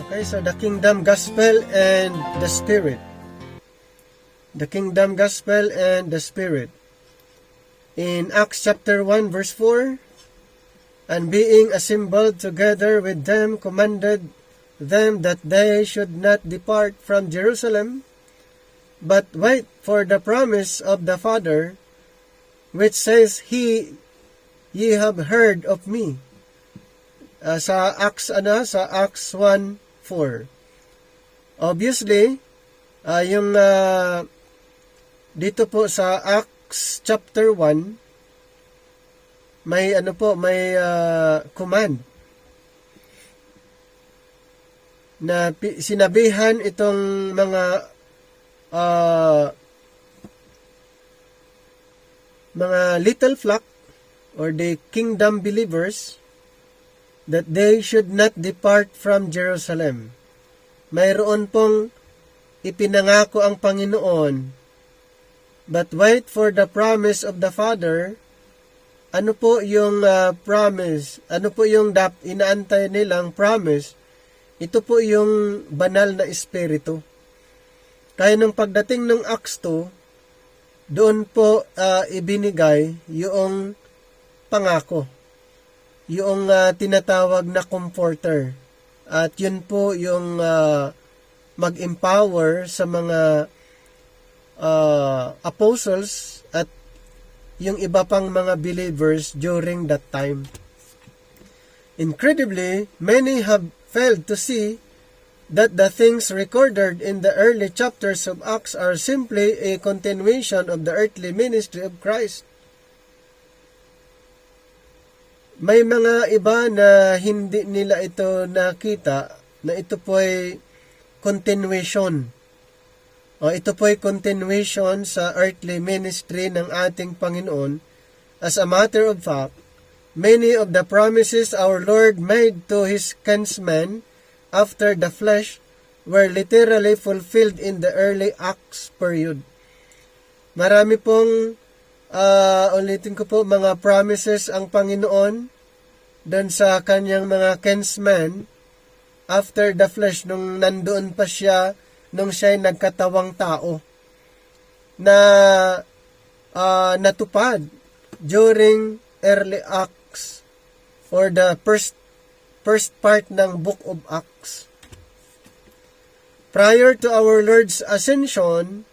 Okay, so the kingdom gospel and the spirit. The kingdom gospel and the spirit. In Acts chapter 1 verse 4, and being assembled together with them, commanded them that they should not depart from Jerusalem, but wait for the promise of the Father, which says, ye have heard of me. Sa Acts 1:4. Obviously, yung dito po sa Acts chapter 1, may command na sinabihan itong mga little flock or the kingdom believers that they should not depart from Jerusalem. Mayroon pong ipinangako ang Panginoon, but wait for the promise of the Father. Ano po yung promise? Ano po yung inaantay nilang promise? Ito po yung banal na espiritu. Kaya nung pagdating ng Acts 2, doon po ibinigay yung pangako. Yung tinatawag na comforter. At yun po yung mag-empower sa mga apostles at yung iba pang mga believers during that time. Incredibly, many have failed to see that the things recorded in the early chapters of Acts are simply a continuation of the earthly ministry of Christ. May mga iba na hindi nila ito nakita na ito po ay continuation. Ito po ay continuation sa earthly ministry ng ating Panginoon. As a matter of fact, many of the promises our Lord made to His kinsmen after the flesh were literally fulfilled in the early Acts period. Marami pong ulitin ko po, mga promises ang Panginoon doon sa kanyang mga kinsmen after the flesh, nung nandoon pa siya, nung siya'y nagkatawang tao, na natupad during early Acts or the first part ng Book of Acts. Prior to our Lord's ascension,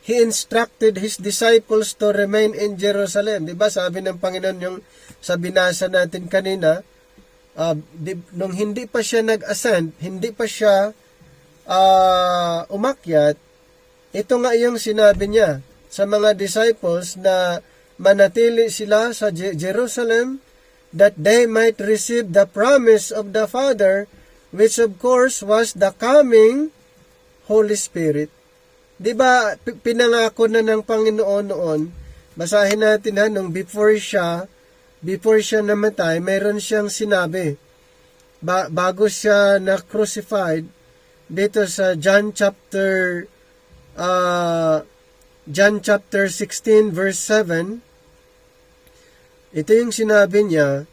He instructed His disciples to remain in Jerusalem. Diba sabi ng Panginoon yung sa binasa natin kanina, nung hindi pa siya nag-ascend, hindi pa siya umakyat, ito nga yung sinabi niya sa mga disciples na manatili sila sa Jerusalem that they might receive the promise of the Father, which of course was the coming Holy Spirit. Diba, pinangako na ng Panginoon noon. Basahin natin nung before siya namatay, mayroon siyang sinabi. Bago siya na-crucified, dito sa John chapter 16 verse 7, ito yung sinabi niya,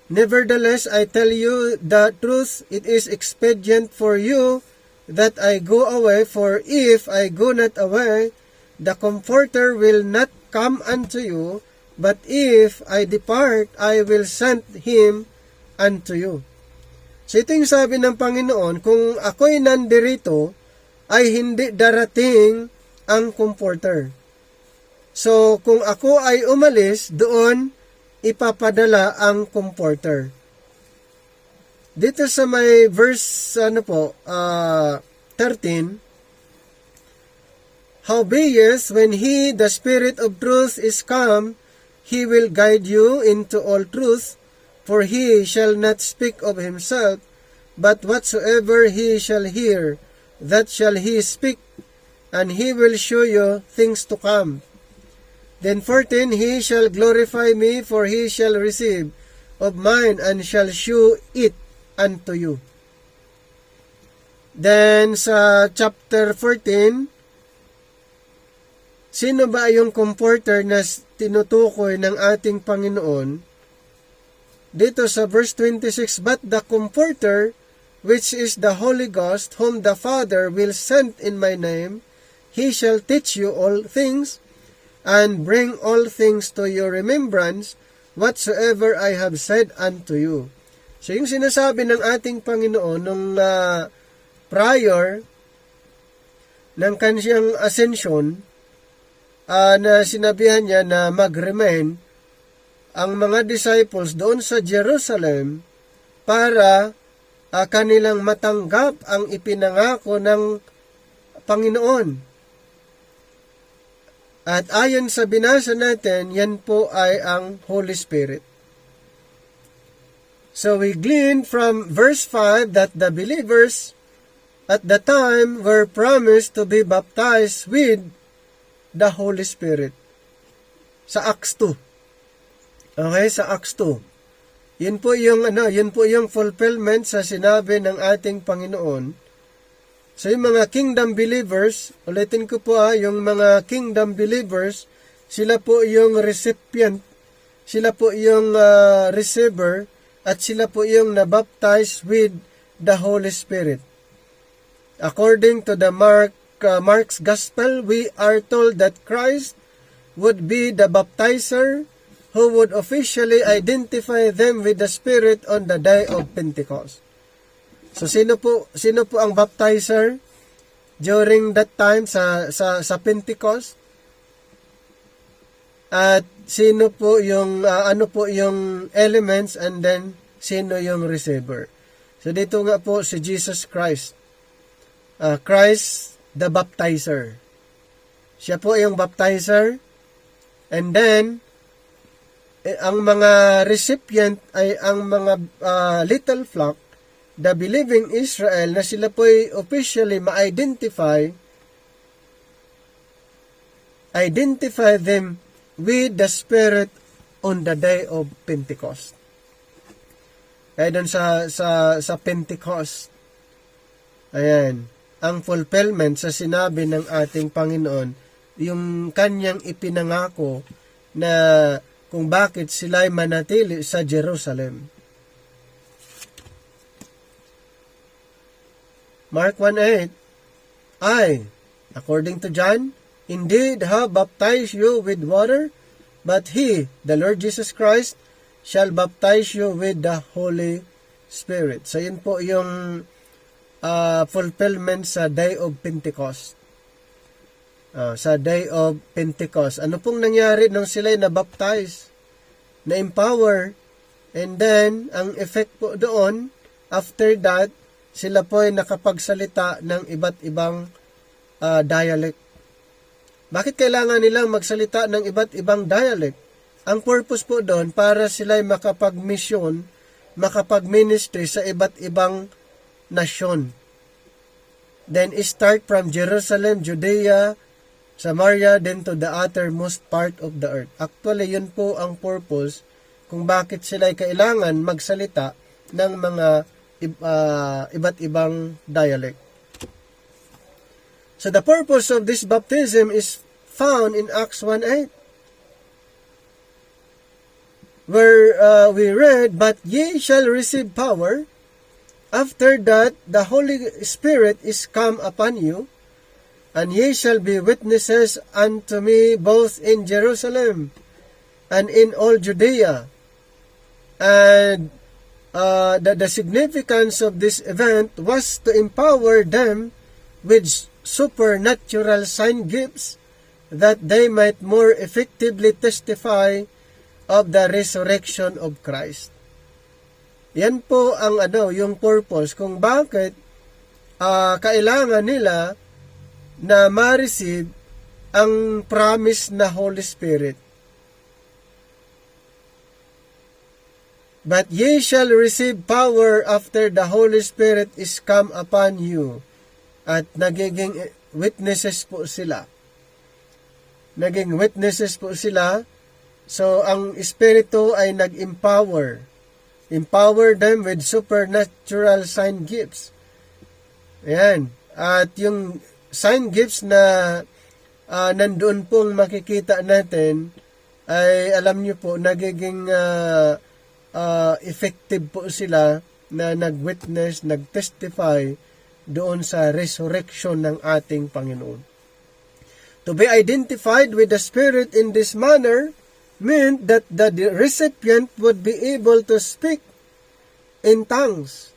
"Nevertheless, I tell you the truth, it is expedient for you that I go away, for if I go not away, the Comforter will not come unto you, but if I depart, I will send Him unto you." So ito yung sabi ng Panginoon, kung ako'y nandirito, ay hindi darating ang Comforter. So kung ako ay umalis, doon ipapadala ang Comforter. Dito sa may verse 13, "Howbeit, when He, the Spirit of truth, is come, He will guide you into all truth, for He shall not speak of Himself, but whatsoever He shall hear, that shall He speak, and He will show you things to come. Then 14, He shall glorify me, for He shall receive of mine, and shall shew it unto you." Then sa chapter 14, sino ba yung comforter na tinutukoy ng ating Panginoon? Dito sa verse 26, "But the Comforter, which is the Holy Ghost, whom the Father will send in my name. He shall teach you all things, and bring all things to your remembrance, whatsoever I have said unto you. So yung sinasabi ng ating Panginoon nung prior ng kanyang ascension, na sinabihan niya na mag-remain ang mga disciples doon sa Jerusalem para kanilang matanggap ang ipinangako ng Panginoon. At ayon sa binasa natin, yan po ay ang Holy Spirit. So we glean from verse 5 that the believers at the time were promised to be baptized with the Holy Spirit. Sa Acts 2. Okay, sa Acts 2. Yun po yung fulfillment sa sinabi ng ating Panginoon. So yung mga kingdom believers, ulitin ko po yung mga kingdom believers, sila po yung recipient, sila po yung receiver, at sila po yung nabaptized with the Holy Spirit. According to the Mark's Gospel, we are told that Christ would be the baptizer who would officially identify them with the Spirit on the day of Pentecost. So sino po ang baptizer during that time sa Pentecost? At sino po yung ano po yung elements, and then sino yung receiver? So dito nga po si Jesus Christ. Christ the baptizer. Siya po yung baptizer, and then ang mga recipient ay ang mga little flock, the believing Israel, na sila po ay officially ma-identify them with the Spirit on the day of Pentecost. Kaya doon sa Pentecost, ayan, ang fulfillment sa sinabi ng ating Panginoon, yung kanyang ipinangako na kung bakit sila'y manatili sa Jerusalem. Mark 1:8, I, according to John, indeed have baptized you with water, but He, the Lord Jesus Christ, shall baptize you with the Holy Spirit. So yun po yung fulfillment sa Day of Pentecost. Sa Day of Pentecost. Ano pong nangyari nung sila'y na-baptize, na-empower, and then, ang effect po doon, after that, sila po ay nakapagsalita ng iba't ibang dialect. Bakit kailangan nilang magsalita ng iba't ibang dialect? Ang purpose po doon, para sila'y makapag-mission, makapag-ministry sa iba't ibang nasyon. Then, start from Jerusalem, Judea, Samaria, then to the uttermost part of the earth. Actually, yun po ang purpose kung bakit sila'y kailangan magsalita ng mga iba't ibang dialect. So the purpose of this baptism is found in Acts 1:8, where we read, "But ye shall receive power, after that the Holy Spirit is come upon you, and ye shall be witnesses unto me both in Jerusalem and in all Judea." And the significance of this event was to empower them with supernatural sign gifts, that they might more effectively testify of the resurrection of Christ. Yan po ang yung purpose kung bakit kailangan nila na ma-receive ang promise na Holy Spirit. But ye shall receive power after the Holy Spirit is come upon you. At nagiging witnesses po sila. Naging witnesses po sila. So, ang Espiritu ay nag-empower. Empower them with supernatural sign gifts. Ayan. At yung sign gifts na nandoon pong makikita natin, ay alam nyo po, nagiging effective po sila na nag-witness, nag-testify doon sa resurrection ng ating Panginoon. To be identified with the Spirit in this manner meant that the recipient would be able to speak in tongues.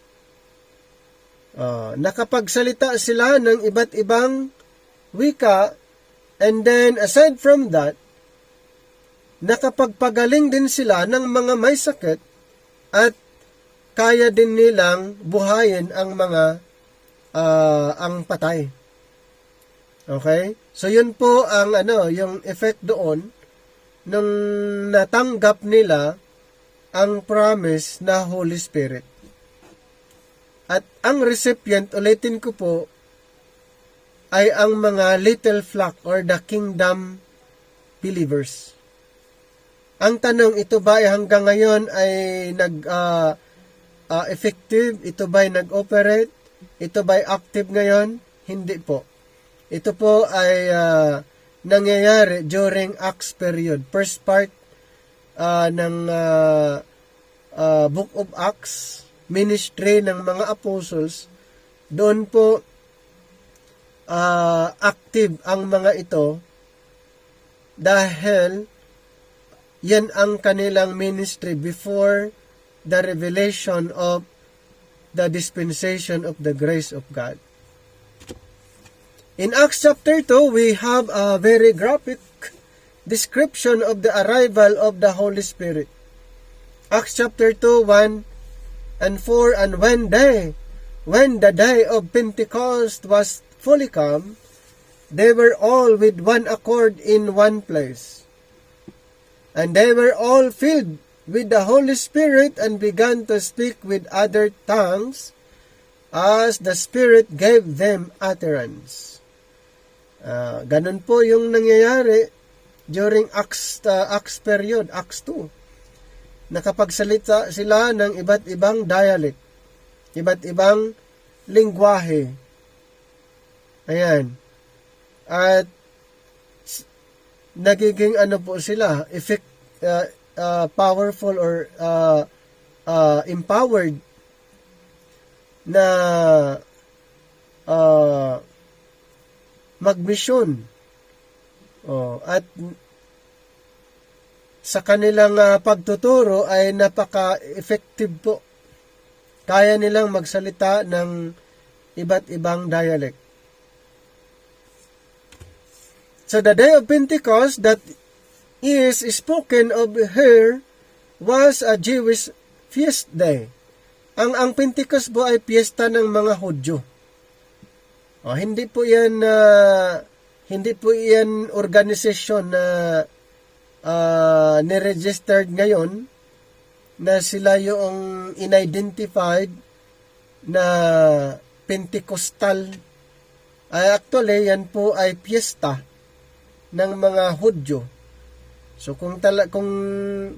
Nakapagsalita sila ng iba't ibang wika, and then aside from that, nakapagpagaling din sila ng mga may sakit at kaya din nilang buhayin ang mga ang patay. Okay? So yun po ang yung effect doon nung natanggap nila ang promise na Holy Spirit. At ang recipient, ulitin ko po, ay ang mga little flock or the kingdom believers. Ang tanong, ito ba ay hanggang ngayon ay effective? Ito ba ay nag-operate? Ito ba ay active ngayon? Hindi po. Ito po ay nangyayari during Acts period. First part ng Book of Acts, ministry ng mga apostles. Doon po active ang mga ito dahil yan ang kanilang ministry before the revelation of the dispensation of the grace of God. In Acts chapter 2, we have a very graphic description of the arrival of the Holy Spirit. Acts chapter 2, 1 and 4, and when the day of Pentecost was fully come, they were all with one accord in one place. And they were all filled with the Holy Spirit and began to speak with other tongues as the Spirit gave them utterance. Ganun po yung nangyayari during Acts period, Acts 2. Nakapagsalita sila ng iba't ibang dialect, iba't ibang lingwahe. Ayan. At nagiging po sila, powerful or empowered na magmisyon. At sa kanilang pagtuturo ay napaka-effective po. Kaya nilang magsalita ng iba't ibang dialect. So the day of Pentecost that is spoken of here was a Jewish feast day. Ang Pentecost po ay piyesta ng mga Hudyo. Hindi po yan organisasyon na niregistered ngayon na sila yung in-identified na Pentecostal. Actually, yan po ay piyesta ng mga Hudyo. So kung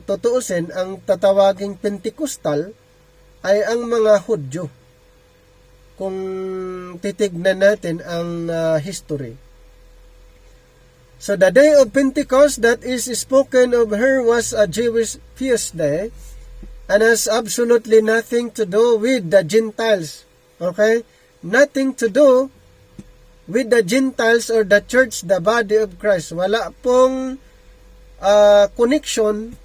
tutuusin, ang tatawaging Pentecostal ay ang mga Hudyo. Kung titignan natin ang history. So the day of Pentecost that is spoken of here was a Jewish feast day and has absolutely nothing to do with the Gentiles. Okay? Nothing to do with the Gentiles or the church, the body of Christ. Wala pong connection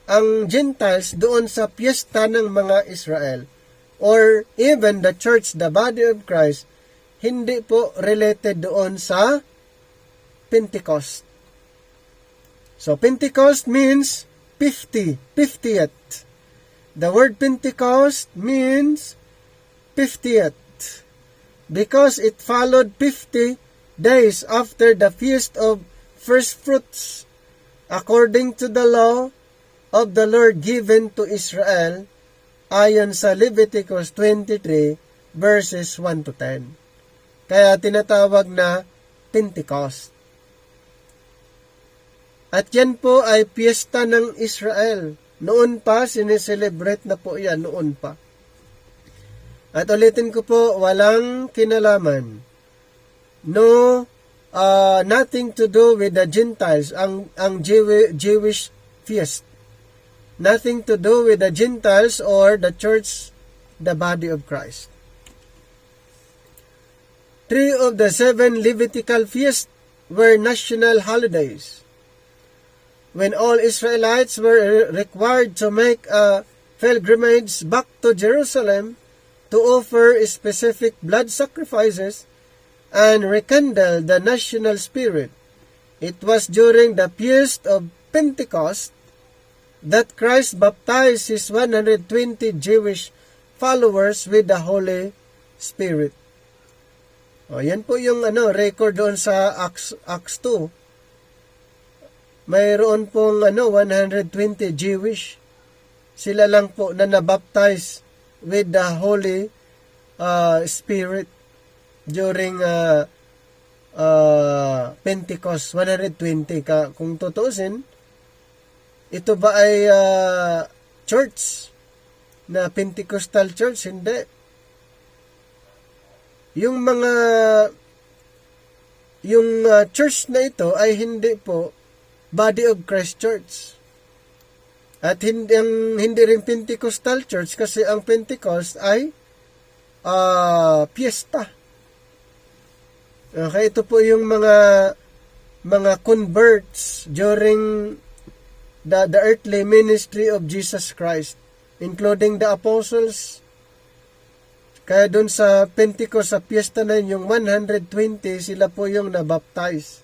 ang Gentiles doon sa piyesta ng mga Israel. Or even the church, the body of Christ, hindi po related doon sa Pentecost. So, Pentecost means 50th. The word Pentecost means 50th. Because it followed 50 days after the feast of first fruits, according to the law of the Lord given to Israel, ayon sa Leviticus 23, verses 1 to 10. Kaya tinatawag na Pentecost. At yan po ay piyesta ng Israel. Noon pa, sineselebrate na po yan, noon pa. At ulitin ko po, walang kinalaman. Nothing to do with the Gentiles, ang Jewish feast. Nothing to do with the Gentiles or the church the body of Christ. 3 of the 7 Levitical feasts were national holidays. When all Israelites were required to make a pilgrimage back to Jerusalem to offer specific blood sacrifices and rekindle the national spirit, it was during the Feast of Pentecost that Christ baptized his 120 Jewish followers with the Holy Spirit. O, yan po yung record doon sa Acts 2. Mayroon pong 120 Jewish. Sila lang po na nabaptize with the Holy Spirit during Pentecost. 120 kung tutuusin, ito ba ay church na Pentecostal church? Hindi. Yung church na ito ay hindi po Body of Christ Church. At hindi rin Pentecostal church kasi ang Pentecost ay piyesta. Okay, ito po yung mga converts during the earthly ministry of Jesus Christ, including the apostles. Kaya doon sa Pentecost, sa piyesta na yung 120, sila po yung nabaptize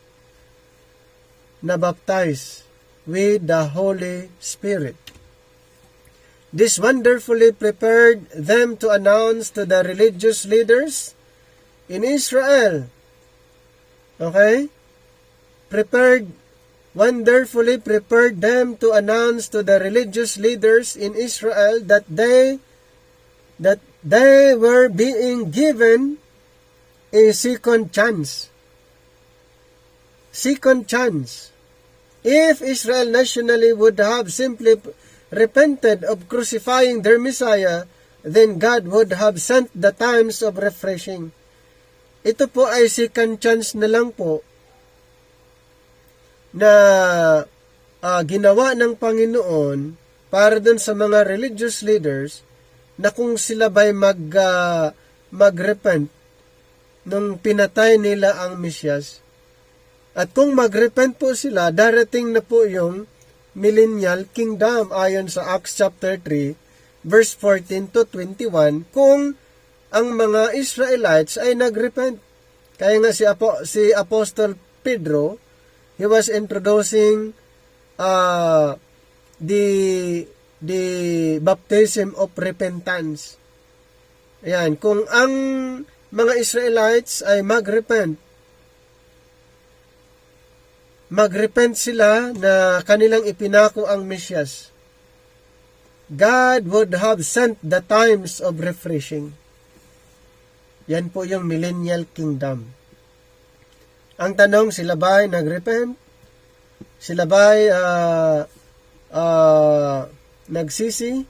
with the Holy Spirit. This wonderfully prepared them to announce to the religious leaders in Israel. Okay? Wonderfully prepared them to announce to the religious leaders in Israel that they were being given a second chance. Second chance. If Israel nationally would have simply repented of crucifying their Messiah, then God would have sent the times of refreshing. Ito po ay second chance na lang po na ginawa ng Panginoon para dun sa mga religious leaders na kung sila ba'y mag-repent nung pinatay nila ang Mesyas. At kung mag-repent po sila, darating na po yung millennial kingdom ayon sa Acts chapter 3, verse 14 to 21, kung ang mga Israelites ay nag-repent. Kaya nga si Apostle Pedro, he was introducing the baptism of repentance. Ayan, kung ang mga Israelites ay mag-repent sila na kanilang ipinako ang Mesyas, God would have sent the times of refreshing. Yan po yung millennial kingdom. Ang tanong, sila ba'y nag-repent? Sila ba'y nagsisi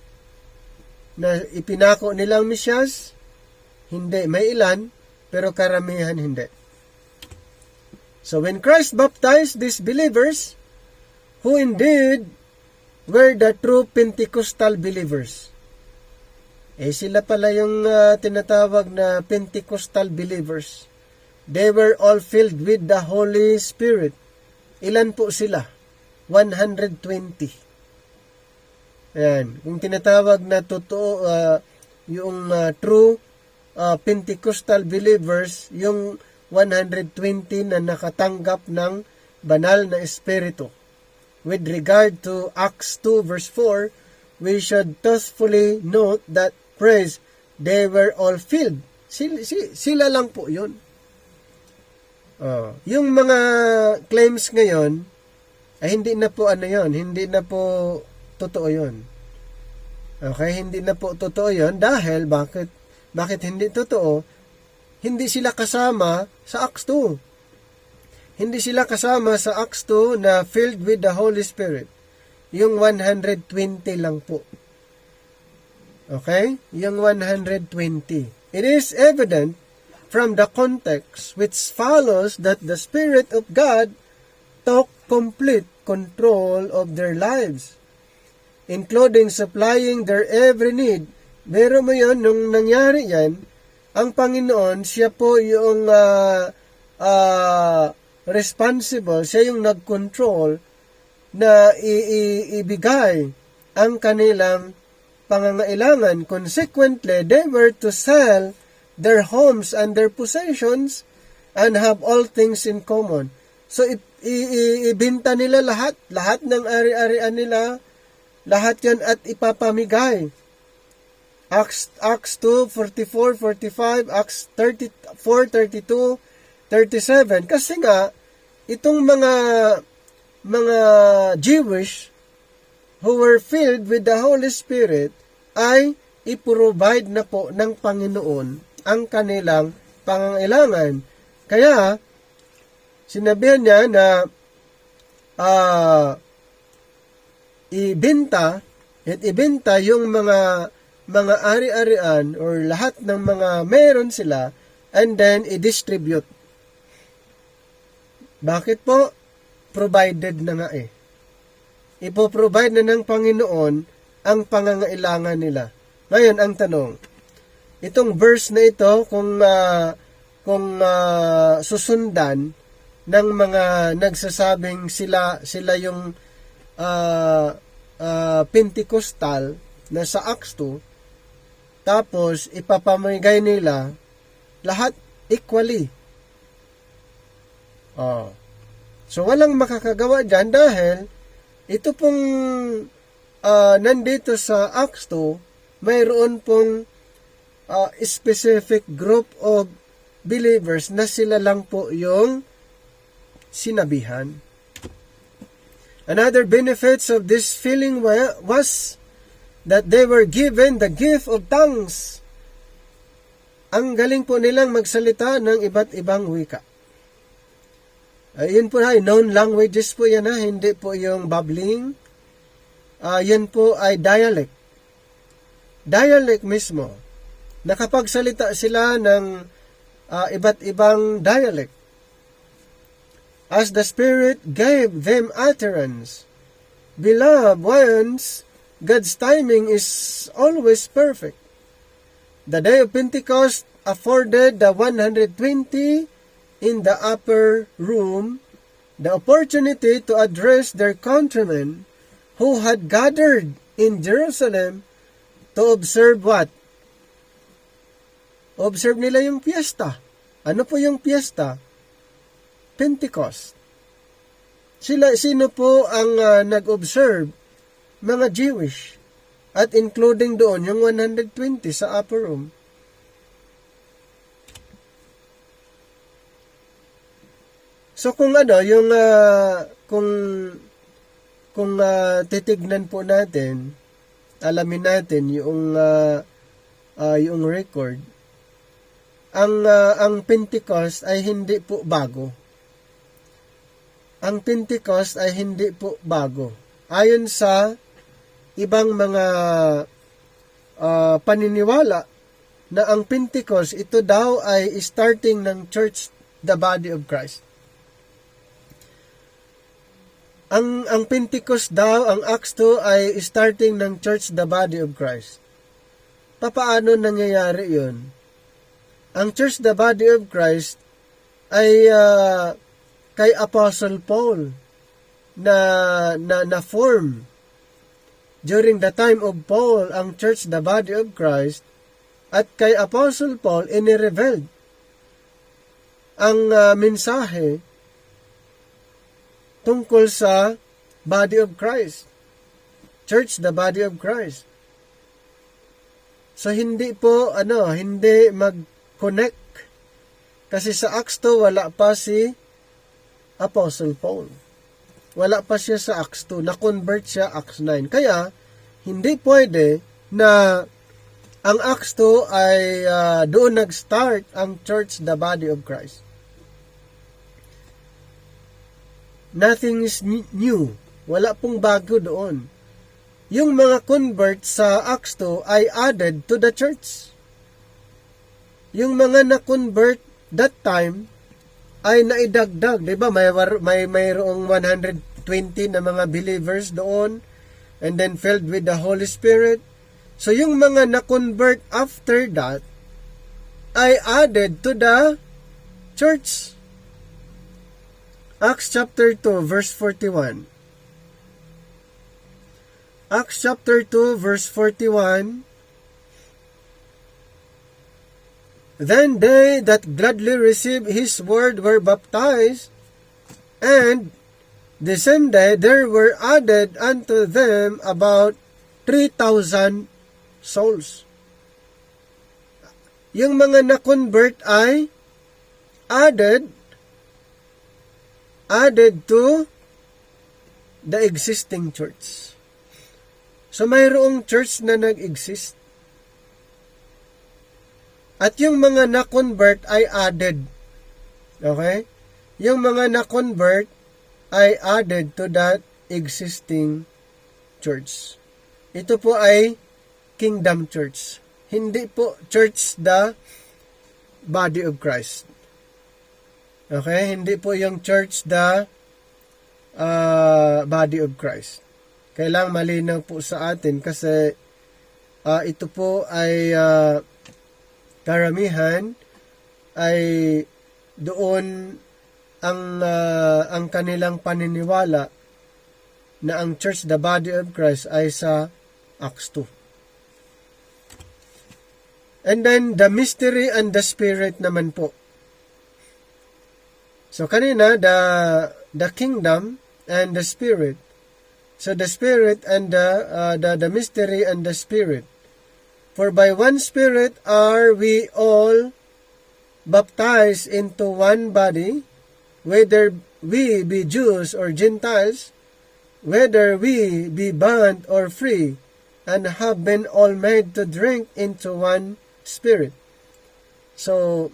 na ipinako nilang Mesyas? Hindi. May ilan, pero karamihan hindi. So when Christ baptized these believers, who indeed were the true Pentecostal believers, sila pala yung tinatawag na Pentecostal believers. They were all filled with the Holy Spirit. Ilan po sila? 120. Ayan. Kung tinatawag na totoo, yung true Pentecostal believers, yung 120 na nakatanggap ng banal na espiritu. With regard to Acts 2 verse 4, we should thoughtfully note that, praise, they were all filled. Sila lang po yun. Yung mga claims ngayon, ay hindi na po hindi na po totoo yun. Okay, hindi na po totoo yun dahil bakit hindi totoo? Hindi sila kasama sa Acts 2. Hindi sila kasama sa Acts 2 na filled with the Holy Spirit. Yung 120 lang po. Okay? Yung 120. It is evident from the context which follows that the Spirit of God took complete control of their lives, including supplying their every need Pero mo yun, nung nangyari yan, ang Panginoon, siya po yung responsible, siya yung nag-control na ibigay ang kanilang pangangailangan. Consequently, they were to sell their homes and their possessions and have all things in common. So, ibinta nila lahat ng ari-arian nila, lahat yan at ipapamigay. Acts 2, 44, 45, Acts 34, 32, 37. Kasi nga, itong mga Jewish who were filled with the Holy Spirit ay iprovide na po ng Panginoon ang kanilang pangangailangan. Kaya, sinabihan niya na ibenta yung mga ari-arian or lahat ng mga meron sila and then i-distribute. Bakit po? Provided na nga eh. Ipoprovide na ng Panginoon ang pangangailangan nila. Ngayon, ang tanong, itong verse na ito, kung susundan ng mga nagsasabing sila yung Pentecostal na sa Acts 2, tapos ipapamigay nila lahat equally. So walang makakagawa dyan dahil ito pong nandito sa Acts 2, mayroon pong specific group of believers na sila lang po yung sinabihan. Another benefits of this filling was that they were given the gift of tongues. Ang galing po nilang magsalita ng iba't ibang wika. Yun po ay known languages po yan, hindi po yung babbling. Yan po ay dialect. Dialect mismo. Nakapagsalita sila ng iba't ibang dialect. As the Spirit gave them utterance. Beloved ones, God's timing is always perfect. The day of Pentecost afforded the 120 in the upper room the opportunity to address their countrymen who had gathered in Jerusalem to observe what? Observe nila yung fiesta. Ano po yung fiesta? Pentecost. Sino po ang nag-observe? Mga Jewish. At including doon yung 120 sa upper room. So kung yung kung titignan po natin, alamin natin yung record, ang Pentecost ay hindi po bago. Ang Pentecost ay hindi po bago. Ayon sa ibang mga paniniwala na ang Pentecost, ito daw ay starting ng church, the body of Christ. Ang Pentecost daw, ang Acts 2 ay starting ng church, the body of Christ. Papaano nangyayari yun? Ang church, the body of Christ ay kay Apostle Paul na form. During the time of Paul, ang church, the body of Christ, at kay Apostle Paul, inirevealed ang mensahe tungkol sa body of Christ. Church, the body of Christ. So, hindi po, hindi mag-connect. Kasi sa Acts 2, wala pa si Apostle Paul. Wala pa siya sa Acts 2. Na-convert siya Acts 9. Kaya, hindi pwede na ang Acts 2 ay doon nag-start ang church, the body of Christ. Nothing is new. Wala pong bago doon. Yung mga convert sa Acts 2 ay added to the church. Yung mga na-convert that time ay naidagdag. Diba? Mayroong 120 na mga believers doon and then filled with the Holy Spirit. So yung mga na-convert after that ay added to the church. Acts chapter 2 verse 41. Acts chapter 2 verse 41. Then they that gladly received his word were baptized, and the same day there were added unto them about 3,000 souls. Yung mga na-convert ay added to the existing church. So mayroong church na nag-exist. At yung mga na-convert ay added. Okay? Yung mga na-convert ay added to that existing church. Ito po ay Kingdom Church. Hindi po church the body of Christ. Okay? Hindi po yung church the body of Christ. Kailangang malinaw po sa atin kasi ito po ay karamihan ay doon ang kanilang paniniwala na ang church, the body of Christ, ay sa Acts 2. And then, the mystery and the spirit naman po. So, kanina, the kingdom and the spirit. So, the spirit and the mystery and the spirit. For by one spirit are we all baptized into one body, whether we be Jews or Gentiles, whether we be bond or free, and have been all made to drink into one spirit. So,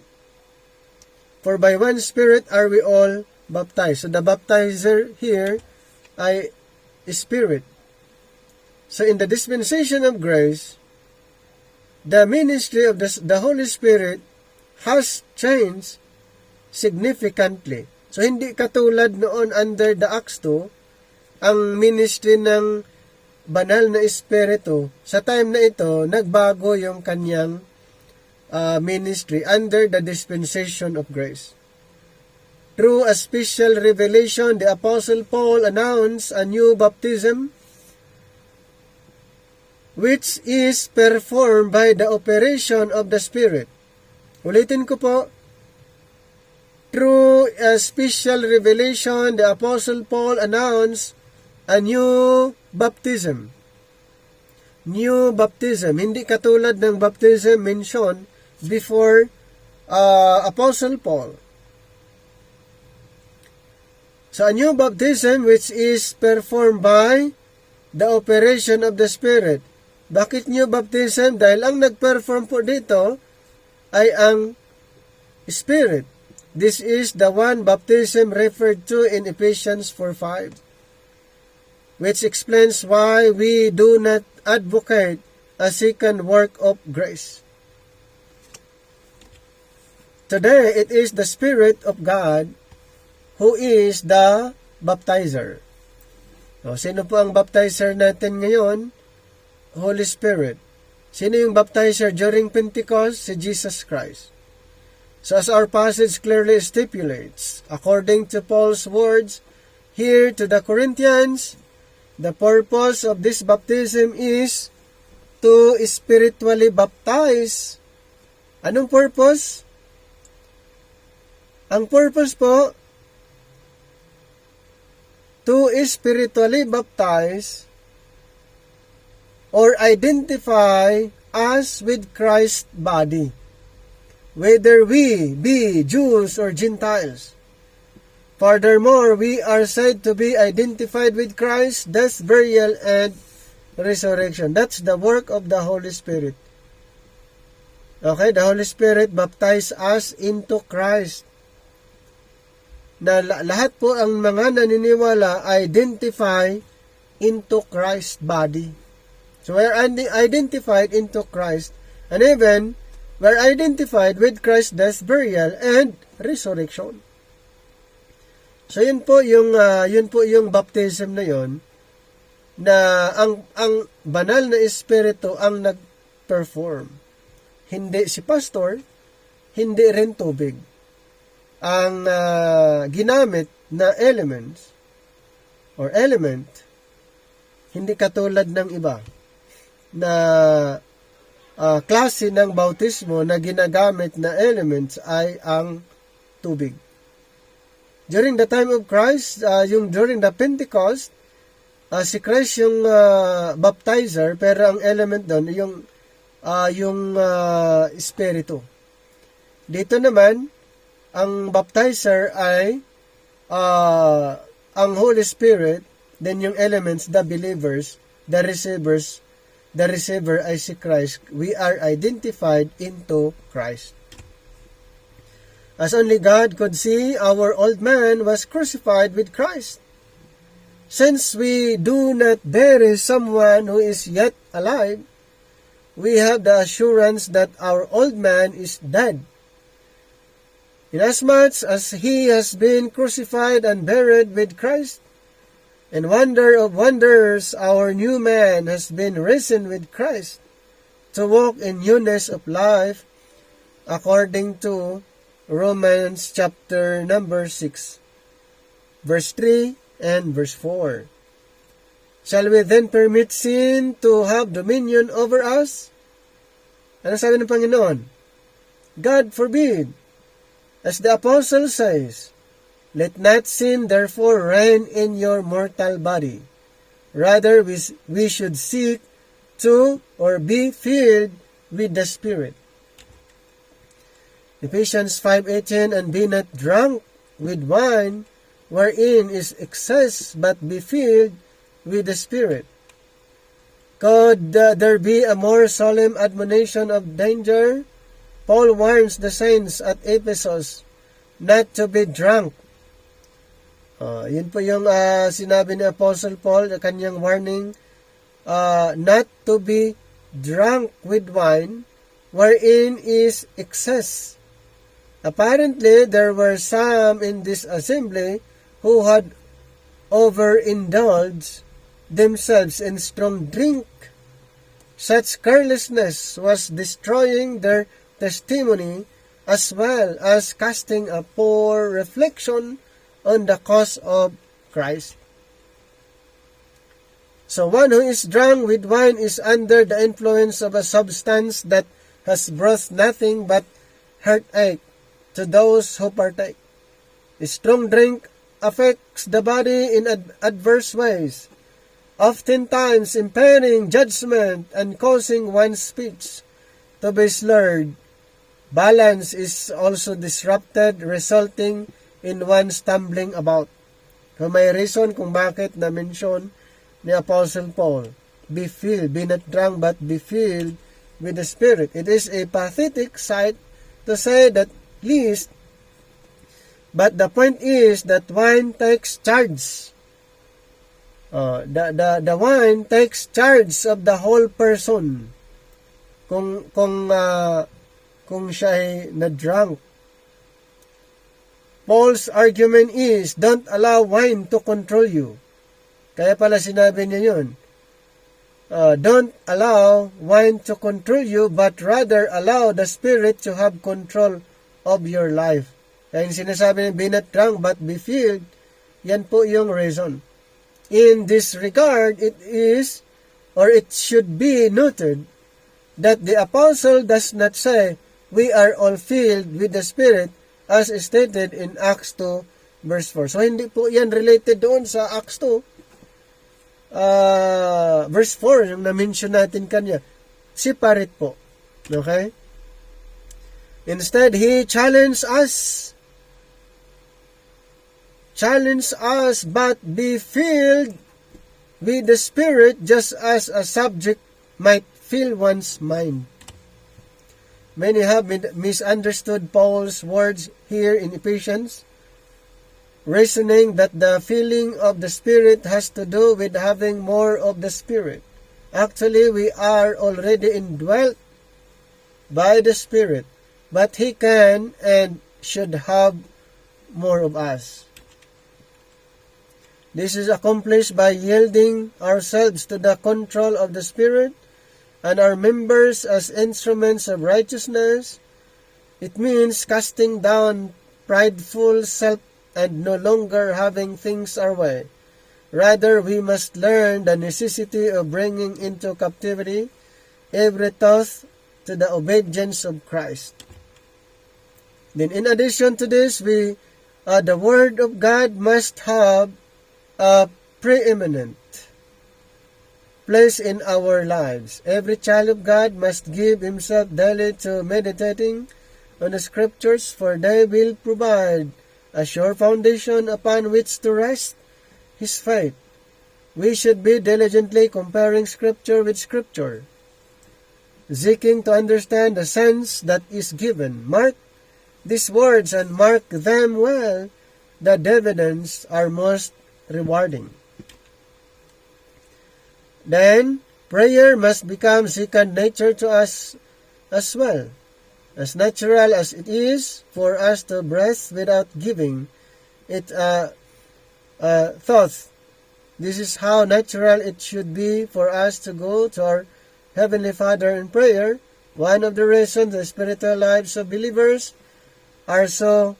for by one spirit are we all baptized. So, the baptizer here ay spirit. So, in the dispensation of grace, the ministry of the Holy Spirit has changed significantly. So, hindi katulad noon under the Acts 2, ang ministry ng banal na Espiritu, sa time na ito, nagbago yung kanyang ministry under the dispensation of grace. Through a special revelation, the Apostle Paul announced a new baptism which is performed by the operation of the Spirit. Ulitin ko po. Through a special revelation, the Apostle Paul announced a new baptism. New baptism. Hindi katulad ng baptism mentioned before Apostle Paul. So, a new baptism which is performed by the operation of the Spirit. Bakit new baptism? Dahil ang nag-perform po dito ay ang Spirit. This is the one baptism referred to in Ephesians 4:5, which explains why we do not advocate a second work of grace. Today, it is the Spirit of God who is the baptizer. So, sino po ang baptizer natin ngayon? Holy Spirit. Sino yung baptizer during Pentecost? Si Jesus Christ. So, as our passage clearly stipulates, according to Paul's words here to the Corinthians, the purpose of this baptism is to spiritually baptize. Anong purpose? Ang purpose po, to spiritually baptize or identify us with Christ's body, whether we be Jews or Gentiles. Furthermore, we are said to be identified with Christ's death, burial, and resurrection. That's the work of the Holy Spirit. Okay, the Holy Spirit baptize us into Christ. Na lahat po ang mga naniniwala identify into Christ's body. So we are identified into Christ, and even we are identified with Christ's death, burial, and resurrection. So yun po yung baptism na yun. na ang banal na espiritu ang nag-perform. Hindi si pastor, hindi rin tubig. Ang ginamit na elements or element, hindi katulad ng iba na klase ng bautismo na ginagamit na elements ay ang tubig. During the time of Christ, during the Pentecost, si Christ yung baptizer, pero ang element doon yung espiritu. Dito naman, ang baptizer ay ang Holy Spirit, then yung elements, the believers, the receivers, the receiver ay si Christ. We are identified into Christ. As only God could see, our old man was crucified with Christ. Since we do not bury someone who is yet alive, we have the assurance that our old man is dead. Inasmuch as he has been crucified and buried with Christ, in wonder of wonders, our new man has been risen with Christ to walk in newness of life, according to Romans chapter number 6, verse 3 and verse 4. Shall we then permit sin to have dominion over us? Ano sabi ng Panginoon? God forbid. As the apostle says, let not sin therefore reign in your mortal body. Rather, we should seek to or be filled with the Spirit. Ephesians 5:18, and be not drunk with wine, wherein is excess, but be filled with the Spirit. Could there be a more solemn admonition of danger? Paul warns the saints at Ephesus not to be drunk. Yun po yung sinabi ni Apostle Paul, kanyang warning, not to be drunk with wine, wherein is excess. Apparently, there were some in this assembly who had overindulged themselves in strong drink. Such carelessness was destroying their testimony as well as casting a poor reflection on the cause of Christ. So one who is drunk with wine is under the influence of a substance that has brought nothing but heartache to those who partake. Strong drink affects the body in adverse ways, oftentimes impairing judgment and causing one's speech to be slurred. Balance is also disrupted, resulting in one stumbling about. So may reason kung bakit na-mention ni Apostle Paul, be filled, be not drunk, but be filled with the Spirit. It is a pathetic sight to say that least, but the point is that wine takes charge. The wine takes charge of the whole person. Kung siya ay na-drunk. Paul's argument is, don't allow wine to control you. Kaya pala sinabi niya yun. Don't allow wine to control you, but rather allow the Spirit to have control of your life. Kaya yung sinasabi niya, be not drunk, but be filled. Yan po yung reason. In this regard, it is, or it should be noted, that the apostle does not say, we are all filled with the Spirit, as stated in Acts 2, verse 4. So, hindi po yan related doon sa Acts 2, verse 4, yung na-mention natin kanya. Separate po. Okay? Instead, he challenged us, but be filled with the Spirit, just as a subject might fill one's mind. Many have misunderstood Paul's words here in Ephesians, reasoning that the filling of the Spirit has to do with having more of the Spirit. Actually, we are already indwelt by the Spirit, but He can and should have more of us. This is accomplished by yielding ourselves to the control of the Spirit and our members as instruments of righteousness. It means casting down prideful self and no longer having things our way. Rather, we must learn the necessity of bringing into captivity every thought to the obedience of Christ. Then in addition to this, the Word of God must have a preeminent place in our lives. Every child of God must give himself daily to meditating on the Scriptures, for they will provide a sure foundation upon which to rest his faith. We should be diligently comparing Scripture with Scripture, seeking to understand the sense that is given. Mark these words and mark them well. The dividends are most rewarding. Then, prayer must become second nature to us as well. As natural as it is for us to breathe without giving it a thought, this is how natural it should be for us to go to our Heavenly Father in prayer. One of the reasons the spiritual lives of believers are so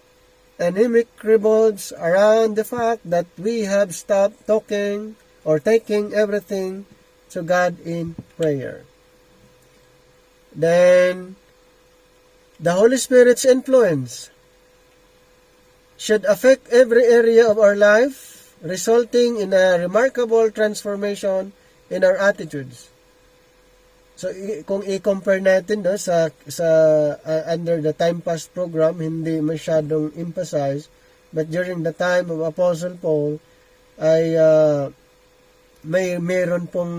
anemic revolves around the fact that we have stopped talking or taking everything to God in prayer. Then, the Holy Spirit's influence should affect every area of our life, resulting in a remarkable transformation in our attitudes. So kung i-compare natin sa under the Time Past program, hindi masyadong emphasize, but during the time of Apostle Paul ay meron pong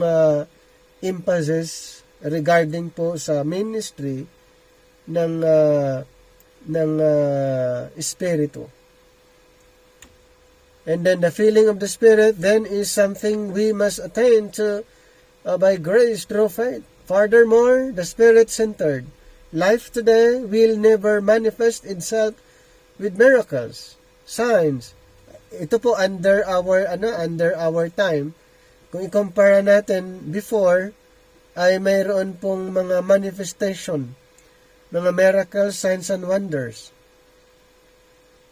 emphasis regarding po sa ministry ng espiritu. And then the feeling of the Spirit then is something we must attain to by grace through faith. Furthermore, the Spirit-centered life today will never manifest itself with miracles, signs. Ito po under our time. Kung i-compare natin before, ay mayroon pong mga manifestation, mga miracles, signs, and wonders.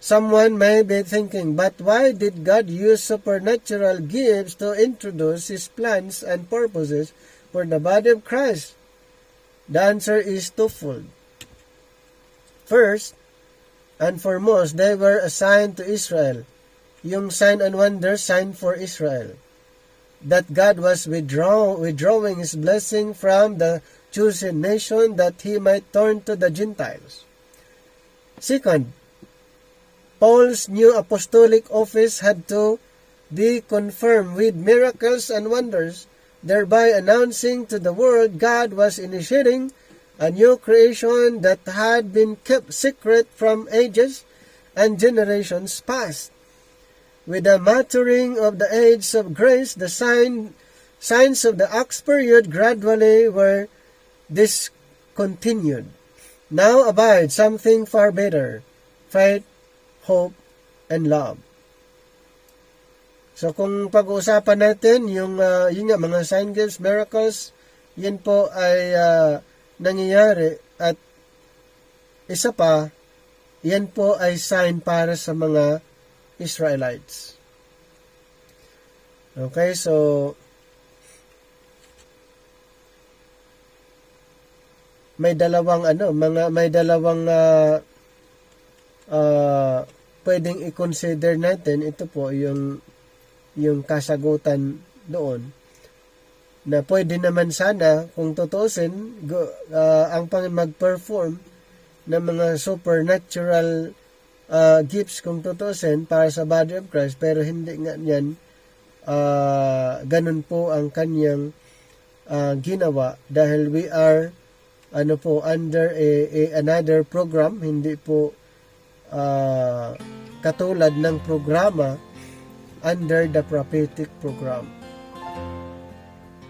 Someone may be thinking, but why did God use supernatural gifts to introduce His plans and purposes for the body of Christ? The answer is twofold. First and foremost, they were assigned to Israel. Yung sign and wonders signed for Israel. That God was withdrawing His blessing from the chosen nation that He might turn to the Gentiles. Second, Paul's new apostolic office had to be confirmed with miracles and wonders, thereby announcing to the world God was initiating a new creation that had been kept secret from ages and generations past. With the maturing of the age of grace, the signs of the Acts period gradually were discontinued. Now abide something far better, faith, hope, and love. So kung pag-uusapan natin yung mga sign, gifts, miracles, yan po ay nangyayari, at isa pa, yan po ay sign para sa mga Israelites. Okay, so may dalawang pwedeng i-consider natin. Ito po yung kasagutan doon, na pwede naman sana kung tutusin ang mag-perform ng mga supernatural gifts kung tutusin para sa body of Christ, pero hindi nga yan ganun po ang kanyang ginawa, dahil we are under another program, hindi po katulad ng programa under the prophetic program.